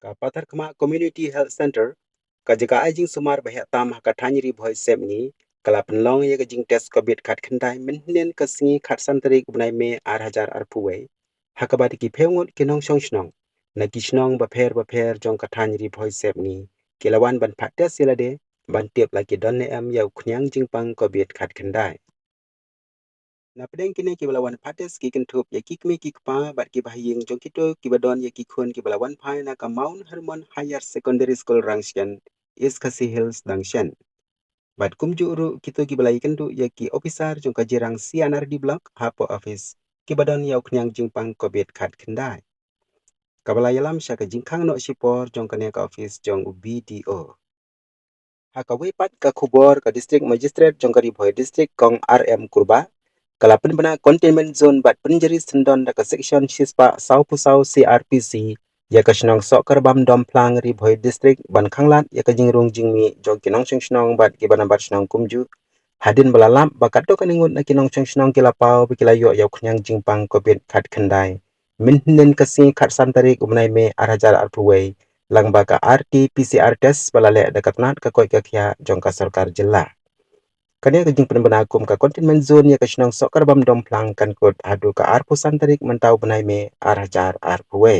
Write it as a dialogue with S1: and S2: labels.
S1: Kapatar kema Community Health Center ka jika ajing sumar bahya tam hakatany ri bhoi semni kala penlong ye ka jing test COVID khat khandai minlen ka singi khat santari kubnai me 8,000 arpuwe hakabadi ki pheungot kinong shnong na kishnong ba pher jong katany ri bhoi semni kilawan ban phat test silade ban tiep la ki don ne am yau khnyang jing pang COVID khat khandai na pedeng kini ki balawan pates ki kentup ya kikmi ki kpa bat ki bahaying jong kito ki badon ya ki khun ki balawan phai na ka Mount Hermon Higher Secondary School Rangshan is Khasi Hills Dangshan bat kumju uru kito ki balai kentu ya ki officer jong ka jirang CNRD block hapo office ki badon yau khnyang jing pang COVID khat kendai kabalai lam sha ka jingkhang no sipor jong ka ne ka office jong BDO hakawi pat ka khubor ka district magistrate jong ka ri bhoi district kong RM kurba Kalapin bana containment zone bat penjeri sendon da ka section sispa sau pusau CRPC ya ka shnong sokar bam dom plang ri bhoi district ban khanglat ya ka jingrung jingmi jog kinong shnong bat ki bana bat shnong kumju hadin balalam bakato kaningut na kinong shnong kilapau bikila yo ya khnyang jingpang COVID khat khandai minhen ka si khat santari umnai me arajar arpuwei langba ka RT PCR test balale da katnat ka koi ka khya jong ka sarkar jilla Kanya kajing penbena akum ka containment zone ya kashnang sokar bam dom plang kan kot adu ka arpu santarik mentau benai me arhajar arpuwe.